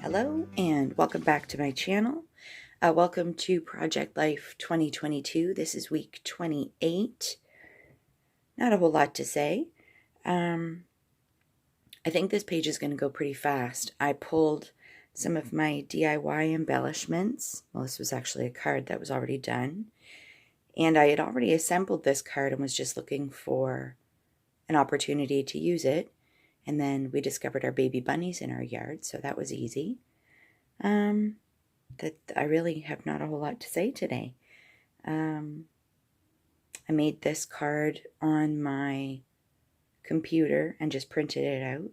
Hello and welcome back to my channel. Welcome to Project Life 2022. This is week 28. Not a whole lot to say. I think this page is going to go pretty fast. I pulled some of my DIY embellishments. Well, this was actually a card that was already done. And I had already assembled this card and was just looking for an opportunity to use it. And then we discovered our baby bunnies in our yard, so that was easy. That I really have not a whole lot to say today. I made this card on my computer and just printed it out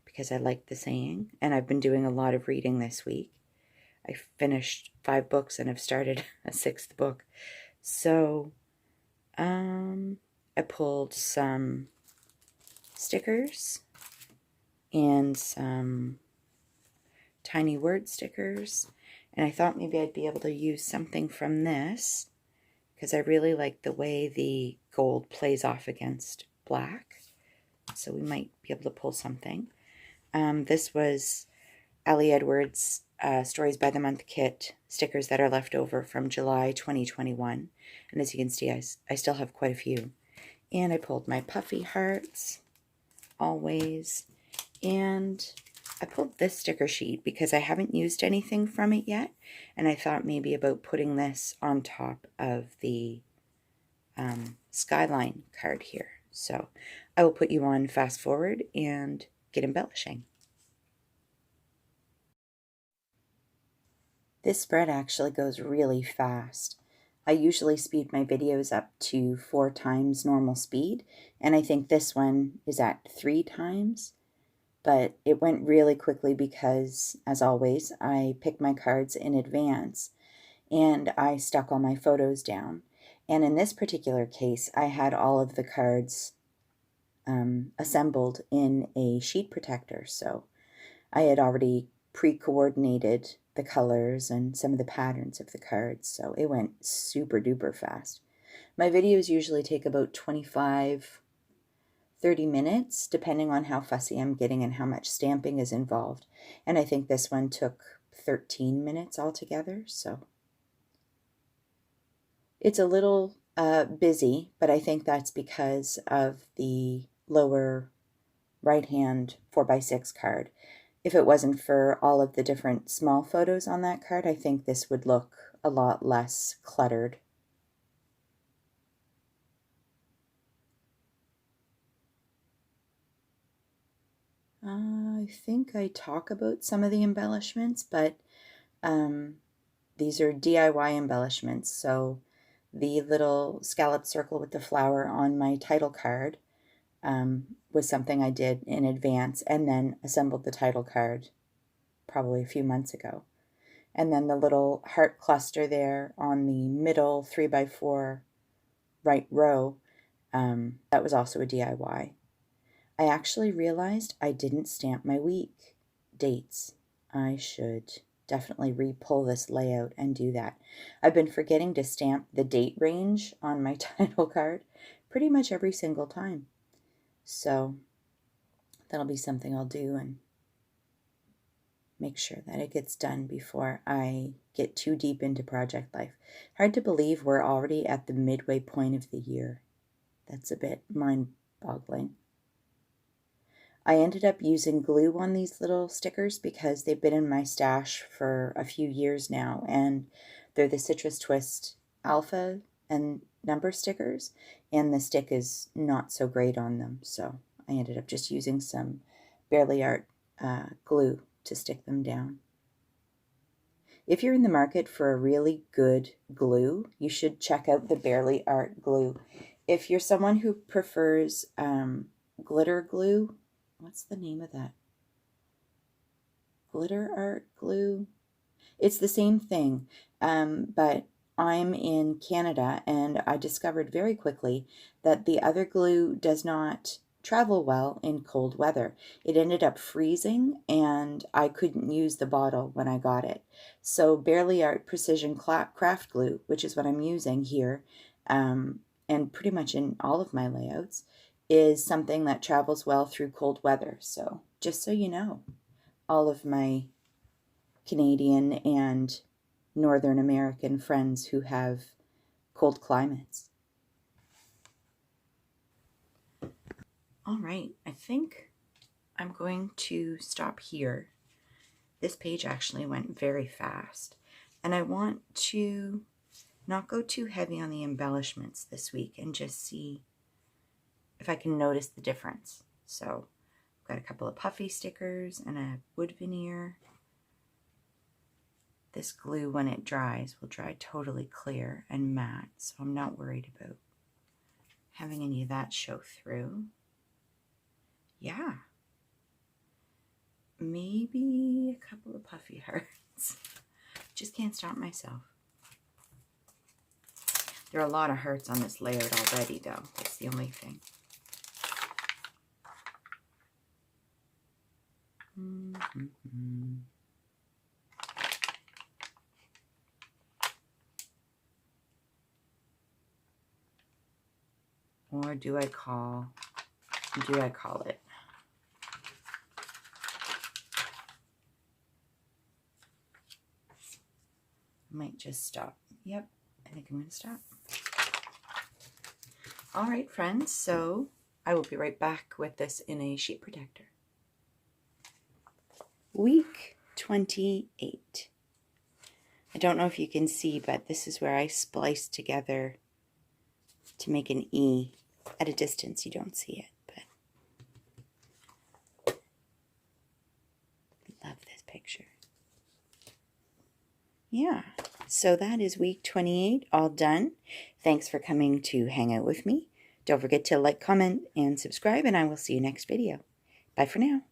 because I like the saying, and I've been doing a lot of reading this week. I finished 5 books and I've started a 6th book. So I pulled some stickers and some tiny word stickers, and I thought maybe I'd be able to use something from this because I really like the way the gold plays off against black, so we might be able to pull something. This was Ali Edwards' Stories by the Month kit stickers that are left over from July 2021, and as you can see, I still have quite a few. And I pulled my puffy hearts, always, and I pulled this sticker sheet because I haven't used anything from it yet, and I thought maybe about putting this on top of the Skyline card here. So I will put you on fast forward and get embellishing. This spread actually goes really fast. I usually speed my videos up to 4 times normal speed, and I think this one is at 3 times. But it went really quickly because, as always, I picked my cards in advance and I stuck all my photos down. And in this particular case, I had all of the cards assembled in a sheet protector. So I had already pre-coordinated the colors and some of the patterns of the cards. So it went super duper fast. My videos usually take about 25-30 minutes, depending on how fussy I'm getting and how much stamping is involved. And I think this one took 13 minutes altogether, so it's a little busy, but I think that's because of the lower right-hand 4x6 card. If it wasn't for all of the different small photos on that card, I think this would look a lot less cluttered. I think I talk about some of the embellishments, but these are DIY embellishments. So the little scalloped circle with the flower on my title card was something I did in advance and then assembled the title card probably a few months ago. And then the little heart cluster there on the middle 3x4 right row, that was also a DIY. I actually realized I didn't stamp my week dates. I should definitely re-pull this layout and do that. I've been forgetting to stamp the date range on my title card pretty much every single time. So that'll be something I'll do and make sure that it gets done before I get too deep into project life. Hard to believe we're already at the midway point of the year. That's a bit mind-boggling. I ended up using glue on these little stickers because they've been in my stash for a few years now, and they're the Citrus Twist Alpha and number stickers, and the stick is not so great on them, so I ended up just using some Barely Art glue to stick them down. If you're in the market for a really good glue, you should check out the Barely Art glue. If you're someone who prefers glitter glue, what's the name of that? Glitter art glue? It's the same thing, but I'm in Canada and I discovered very quickly that the other glue does not travel well in cold weather. It ended up freezing and I couldn't use the bottle when I got it. So Barely Art Precision Craft Glue, which is what I'm using here, and pretty much in all of my layouts, is something that travels well through cold weather. So just so you know, all of my Canadian and Northern American friends who have cold climates. All right, I think I'm going to stop here. This page actually went very fast, and I want to not go too heavy on the embellishments this week and just see if I can notice the difference. So I've got a couple of puffy stickers and a wood veneer. This glue, when it dries, will dry totally clear and matte, so I'm not worried about having any of that show through. Yeah. Maybe a couple of puffy hearts. Just can't stop myself. There are a lot of hearts on this layout already, though. That's the only thing. Or do I call it? I might just stop. Yep, I think I'm going to stop. All right, friends, so I will be right back with this in a sheet protector. Week 28. I don't know if you can see, but this is where I spliced together to make an E. At a distance, you don't see it, but I love this picture. Yeah, so that is week 28 all done. Thanks for coming to hang out with me. Don't forget to like, comment, and subscribe, and I will see you next video. Bye for now.